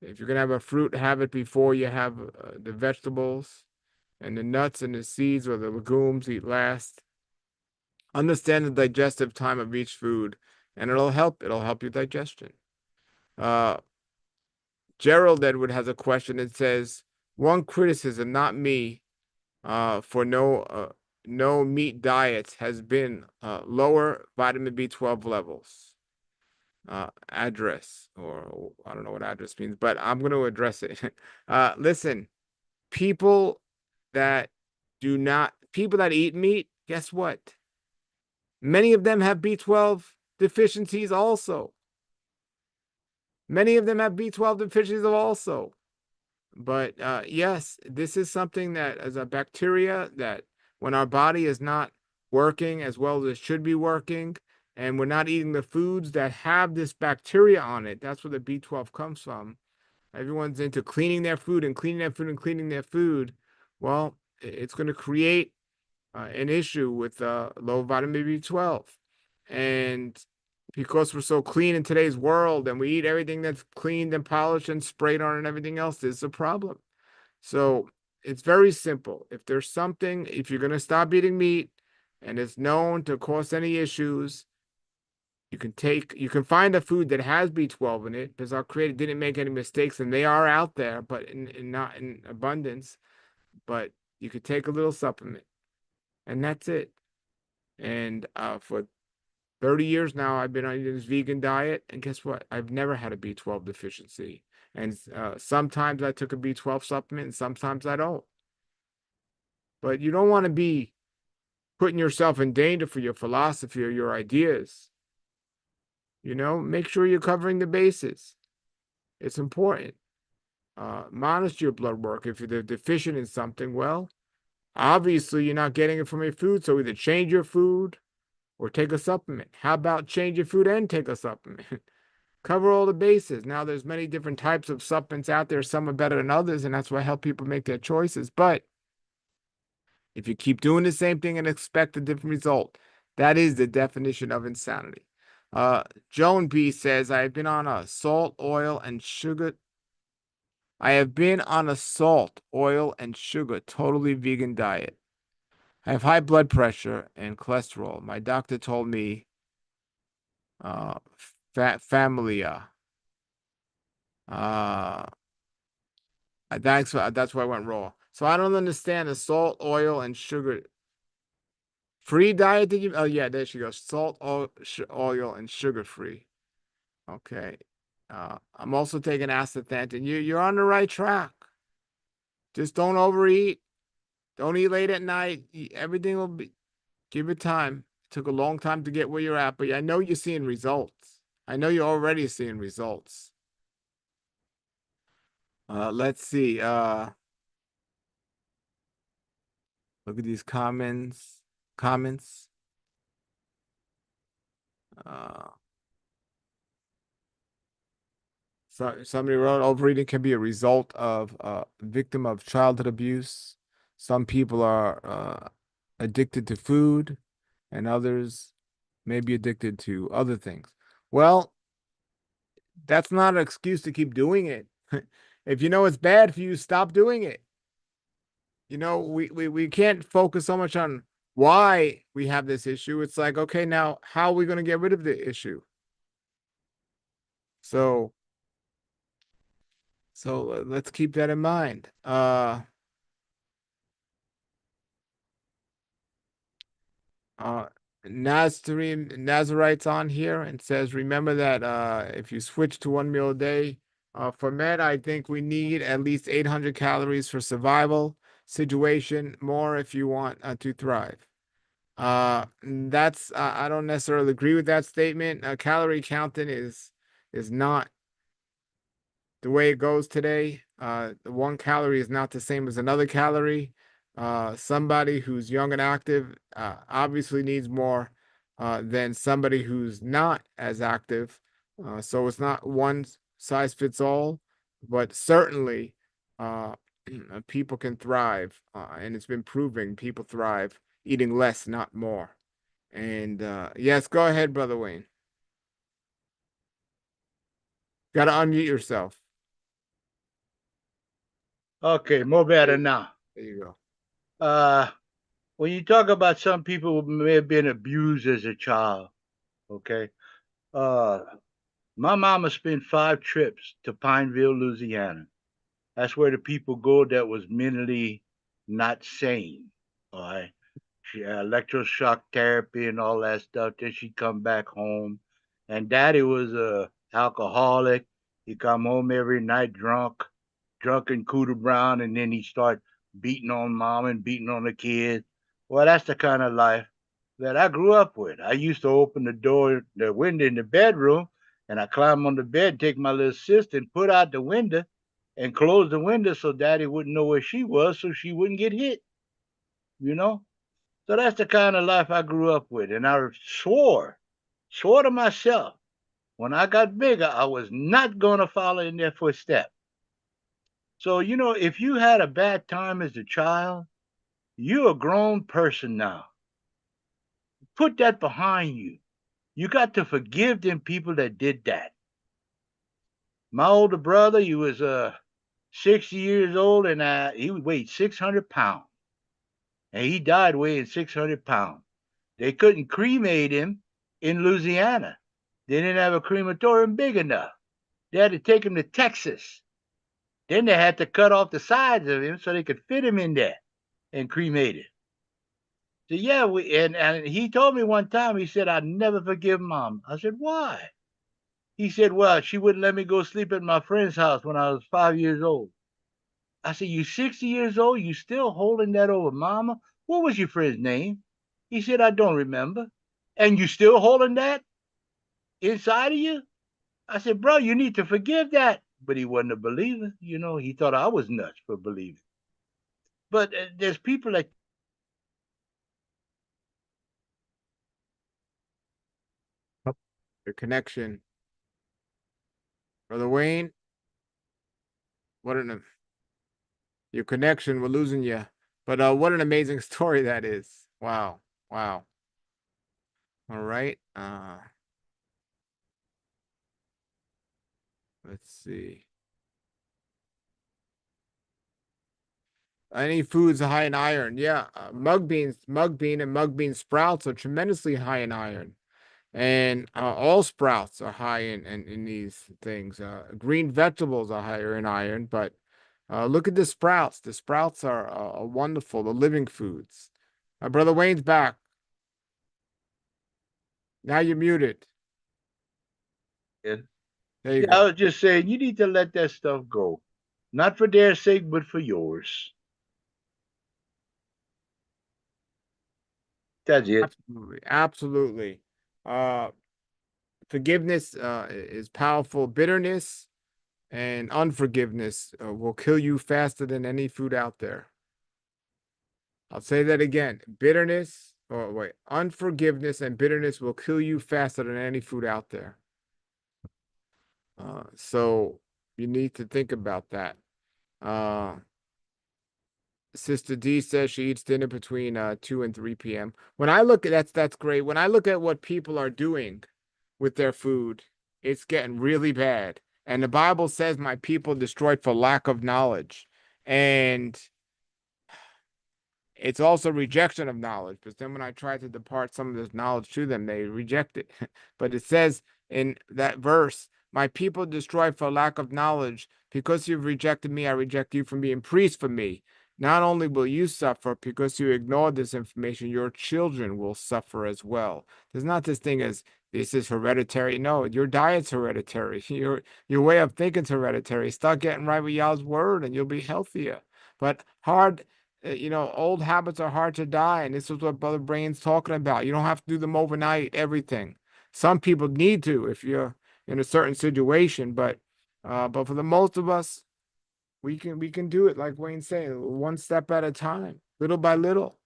If you're gonna have a fruit, have it before you have the vegetables, and the nuts and the seeds or the legumes eat last. Understand the digestive time of each food, and it'll help your digestion. Uh, Gerald Edward has a question that says, one criticism, not me, for no meat diets has been lower vitamin B12 levels. Address, or I don't know what address means, but I'm going to address it. Listen, people that people that eat meat, guess what? Many of them have B12 deficiencies also. Many of them have B12 deficiencies also. But yes, this is something that as a bacteria that when our body is not working as well as it should be working, and we're not eating the foods that have this bacteria on it, that's where the B12 comes from. Everyone's into cleaning their food and cleaning their food and cleaning their food. Well, it's going to create an issue with low vitamin B12. And because we're so clean in today's world and we eat everything that's cleaned and polished and sprayed on and everything else, this is a problem. So it's very simple. If you're going to stop eating meat and it's known to cause any issues, you can find a food that has B12 in it because our creator didn't make any mistakes and they are out there, but in not in abundance. But you could take a little supplement and that's it. And for 30 years now, I've been on this vegan diet, and guess what? I've never had a B12 deficiency. And sometimes I took a B12 supplement, and sometimes I don't. But you don't want to be putting yourself in danger for your philosophy or your ideas. Make sure you're covering the bases. It's important. Monitor your blood work. If you're deficient in something, well, obviously you're not getting it from your food, so either change your food or take a supplement. How about change your food and take a supplement? Cover all the bases. Now, there's many different types of supplements out there. Some are better than others, and that's why I help people make their choices. But if you keep doing the same thing and expect a different result, that is the definition of insanity. Joan B says, I have been on a salt, oil, and sugar. I have been on a salt, oil, and sugar, totally vegan diet. I have high blood pressure and cholesterol. My doctor told me uh, familia. Uh, that's why I went raw. So I don't understand the salt, oil, and sugar free diet. Did you? Oh yeah, there she goes. Salt, oil, and sugar free. Okay. I'm also taking astaxanthin. You're on the right track. Just don't overeat. Don't eat late at night. Everything will be. Give it time. It took a long time to get where you're at, but I know you're seeing results. I know you're already seeing results. Let's see. Look at these comments. Comments. Uh, so somebody wrote overeating can be a result of victim of childhood abuse. Some people are addicted to food, and others may be addicted to other things. Well, that's not an excuse to keep doing it. If you know it's bad for you, stop doing it. We can't focus so much on why we have this issue. It's like, okay, now how are we going to get rid of the issue? So, let's keep that in mind. Uh, Nazarite's on here and says, remember that if you switch to one meal a day, for men, I think we need at least 800 calories for survival situation, more if you want to thrive. That's I don't necessarily agree with that statement. Calorie counting is not the way it goes today. One calorie is not the same as another calorie. Somebody who's young and active obviously needs more than somebody who's not as active. So it's not one size fits all, but certainly uh, people can thrive, and it's been proven people thrive eating less, not more. And yes, go ahead, Brother Wayne. Got to unmute yourself. Okay, more better now. There you go. When you talk about some people who may have been abused as a child, okay, uh, my mama spent 5 trips to Pineville, Louisiana. That's where the people go that was mentally not sane. All right. She electroshock therapy and all that stuff. Then she'd come back home. And daddy was a alcoholic. He'd come home every night drunk and cooter brown, and then he'd start beating on mom and beating on the kids. Well, that's the kind of life that I grew up with. I used to open the window in the bedroom, and I climb on the bed, take my little sister and put out the window and close the window so daddy wouldn't know where she was so she wouldn't get hit, you know? So that's the kind of life I grew up with. And I swore to myself, when I got bigger, I was not going to follow in their footsteps. So, if you had a bad time as a child, you're a grown person now. Put that behind you. You got to forgive them people that did that. My older brother, he was 60 years old, and he weighed 600 pounds. And he died weighing 600 pounds. They couldn't cremate him in Louisiana. They didn't have a crematorium big enough. They had to take him to Texas. Then they had to cut off the sides of him so they could fit him in there and cremate him. So yeah, and he told me one time, he said, I'd never forgive mom. I said, why? He said, well, she wouldn't let me go sleep at my friend's house when I was 5 years old. I said, you 60 years old, you still holding that over mama? What was your friend's name? He said, I don't remember. And you still holding that inside of you? I said, bro, you need to forgive that. But he wasn't a believer. He thought I was nuts for believing. But there's people that Your connection. Brother Wayne, what an your connection, we're losing you. But what an amazing story that is. Wow. Wow. All right. Let's see. Any foods high in iron? Yeah, mug bean, and mug bean sprouts are tremendously high in iron, and all sprouts are high in these things. Green vegetables are higher in iron, but look at the sprouts. The sprouts are wonderful. The living foods. Brother Wayne's back. Now you're muted. did. There you Yeah, I go. was just saying, you need to let that stuff go. Not for their sake, but for yours. That's it. Absolutely, absolutely. Uh, Forgiveness is powerful. Bitterness and unforgiveness will kill you faster than any food out there. I'll say that again. Unforgiveness and bitterness will kill you faster than any food out there. So you need to think about that. Uh, Sister D says she eats dinner between 2 and 3 p.m. When I look at that's great. When I look at what people are doing with their food, it's getting really bad. And the Bible says my people destroyed for lack of knowledge. And it's also rejection of knowledge. But then when I try to depart some of this knowledge to them, they reject it. But it says in that verse, my people destroy for lack of knowledge. Because you've rejected me, I reject you from being priests for me. Not only will you suffer because you ignore this information, your children will suffer as well. There's not this thing as this is hereditary. No, your diet's hereditary. Your way of thinking's hereditary. Start getting right with y'all's word and you'll be healthier. But old habits are hard to die, and this is what Brother Brain's talking about. You don't have to do them overnight, everything. Some people need to if you're in a certain situation, but for the most of us, we can do it like Wayne said, one step at a time, little by little.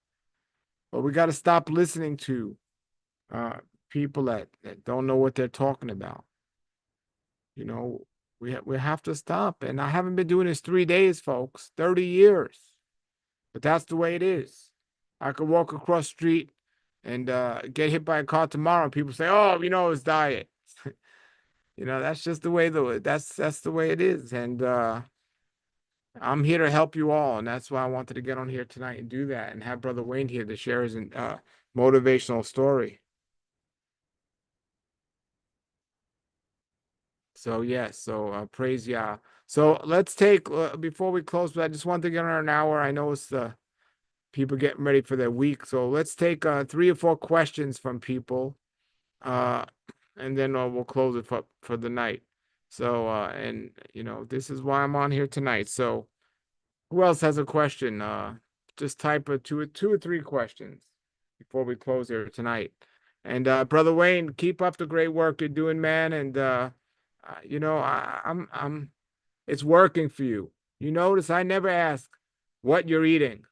But we got to stop listening to uh, people that don't know what they're talking about. You know, we have to stop. And I haven't been doing this 3 days, folks, 30 years. But that's the way it is. I could walk across the street and get hit by a car tomorrow, and people say, "Oh, it's diet." That's just the way that's the way it is. And I'm here to help you all, and that's why I wanted to get on here tonight and do that, and have Brother Wayne here to share his motivational story. So yes, so praise Yah. So let's take before we close. But I just want to get on an hour. I know it's the people getting ready for their week. So let's take 3 or 4 questions from people, uh, and then we'll close it for the night. So, and this is why I'm on here tonight. So, who else has a question? Just type two or three questions before we close here tonight. And Brother Wayne, keep up the great work you're doing, man. And I'm it's working for you. You notice I never ask what you're eating.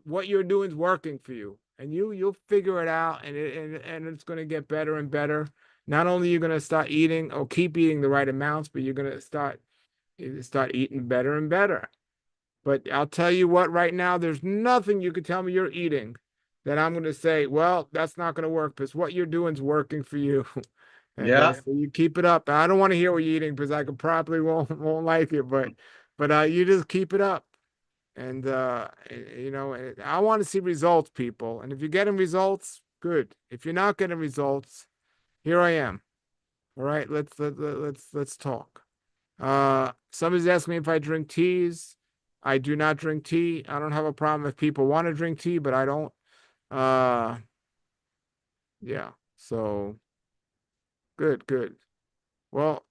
What you're doing is working for you, and you'll figure it out, and it's going to get better and better. Not only you're going to start eating or keep eating the right amounts, but you're going to start eating better and better. But I'll tell you what, right now, there's nothing you can tell me you're eating that I'm going to say, well, that's not going to work because what you're doing is working for you. And Yeah. so you keep it up. I don't want to hear what you're eating because I could probably won't like it, but you just keep it up. And I want to see results, people. And if you're getting results, good. If you're not getting results, here I am. All right, let's talk. Somebody's asking me if I drink teas. I do not drink tea. I don't have a problem if people want to drink tea, but I don't. Uh, yeah. So good, good. Well,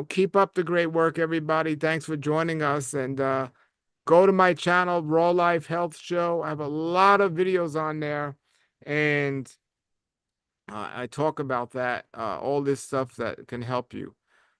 keep up the great work, everybody. Thanks for joining us. And go to my channel, Raw Life Health Show. I have a lot of videos on there. And I talk about that, all this stuff that can help you.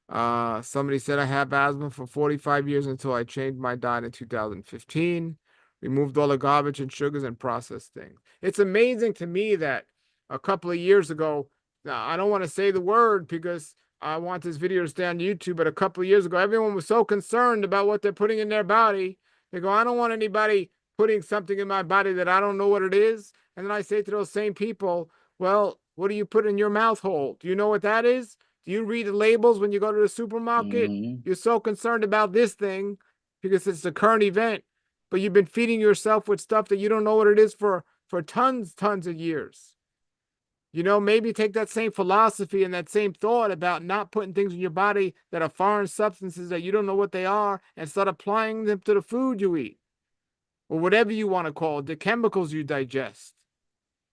Somebody said I have asthma for 45 years until I changed my diet in 2015, removed all the garbage and sugars and processed things. It's amazing to me that a couple of years ago, now I don't want to say the word because I want this video to stay on YouTube, but a couple of years ago, everyone was so concerned about what they're putting in their body. They go, I don't want anybody putting something in my body that I don't know what it is. And then I say to those same people, well, what do you put in your mouth hole? Do you know what that is? Do you read the labels when you go to the supermarket? Mm-hmm. You're so concerned about this thing because it's a current event, but you've been feeding yourself with stuff that you don't know what it is for tons of years. Maybe take that same philosophy and that same thought about not putting things in your body that are foreign substances that you don't know what they are and start applying them to the food you eat or whatever you want to call it, the chemicals you digest.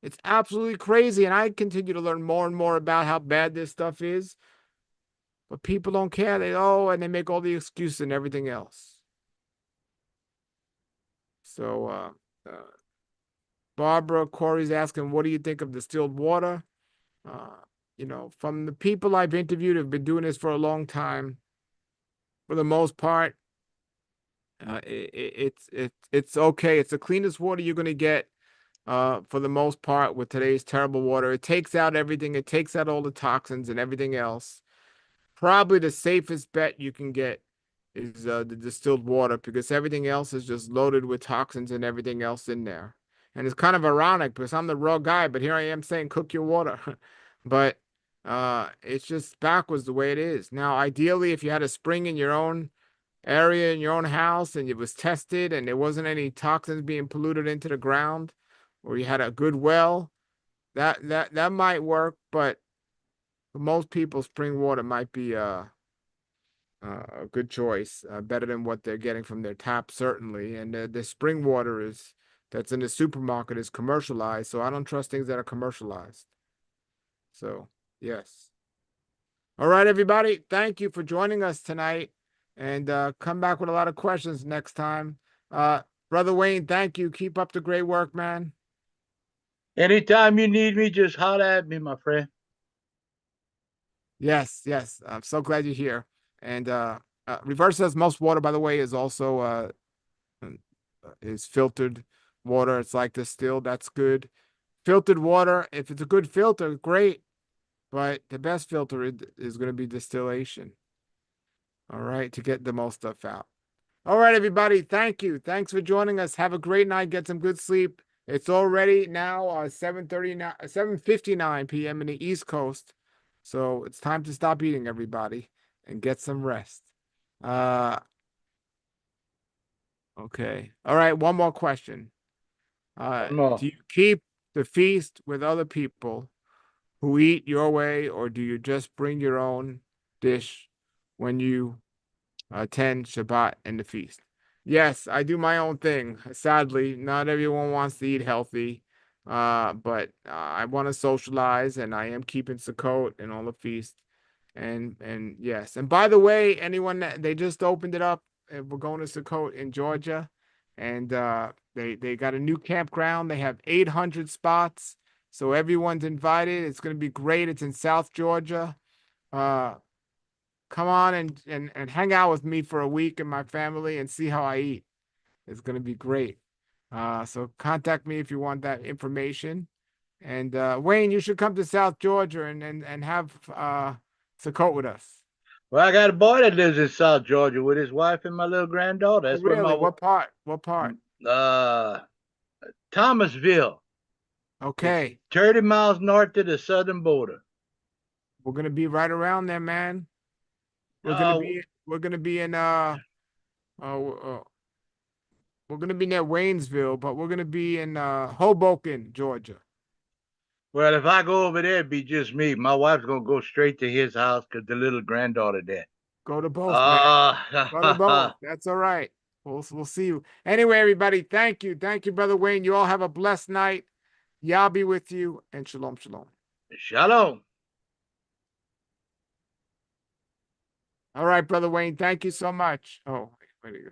It's absolutely crazy. And I continue to learn more and more about how bad this stuff is. But people don't care. And they make all the excuses and everything else. So, Barbara Corey's asking, what do you think of distilled water? From the people I've interviewed who've been doing this for a long time, for the most part, it's okay. It's the cleanest water you're going to get, for the most part, with today's terrible water. It takes out everything. It takes out all the toxins and everything else. Probably the safest bet you can get is the distilled water because everything else is just loaded with toxins and everything else in there. And it's kind of ironic because I'm the raw guy, but here I am saying cook your water. But it's just backwards the way it is. Now, ideally, if you had a spring in your own area, in your own house, and it was tested and there wasn't any toxins being polluted into the ground, or you had a good well, that might work, but for most people, spring water might be a good choice, better than what they're getting from their tap, certainly. And the spring water that's in the supermarket is commercialized, so I don't trust things that are commercialized. So, yes. All right, everybody. Thank you for joining us tonight, and come back with a lot of questions next time. Brother Wayne, thank you. Keep up the great work, man. Anytime you need me, just holler at me, my friend. Yes, yes. I'm so glad you're here. And reverse osmosis water, by the way, is also is filtered water. It's like distilled. That's good. Filtered water, if it's a good filter, great. But the best filter is going to be distillation. All right, to get the most stuff out. All right, everybody. Thank you. Thanks for joining us. Have a great night. Get some good sleep. It's already now 7:59 p.m. in the East Coast. So it's time to stop eating, everybody, and get some rest. Uh, okay. All right, one more question. One more. Do you keep the feast with other people who eat your way, or do you just bring your own dish when you attend Shabbat and the feast? Yes, I do my own thing. Sadly, not everyone wants to eat healthy, but I want to socialize, and I am keeping Sukkot and all the feast. And yes, and by the way, anyone that they just opened it up, we're going to Sukkot in Georgia, and they got a new campground. They have 800 spots, so everyone's invited. It's going to be great. It's in South Georgia. Uh, Come on and hang out with me for a week and my family and see how I eat. It's going to be great. So contact me if you want that information. And Wayne, you should come to South Georgia and have Sukkot with us. Well, I got a boy that lives in South Georgia with his wife and my little granddaughter. Oh, That's where really? my What part? What part? uh Thomasville. It's Okay. 30 miles north of the southern border. We're gonna be right around there, man. Uh, We're gonna be in uh, uh we're gonna be near Waynesville, but we're gonna be in Hoboken, Georgia. well, if I go over there, it'd be just me. My wife's gonna go straight to his house because the little granddaughter there. Go to both, man. Go to Uh, both. That's all right. We'll see you. Anyway, everybody, thank you. Thank you, Brother Wayne. You all have a blessed night. Yah be with you, and shalom, shalom. Shalom. All right, Brother Wayne, thank you so much. Oh, wait, where do you go?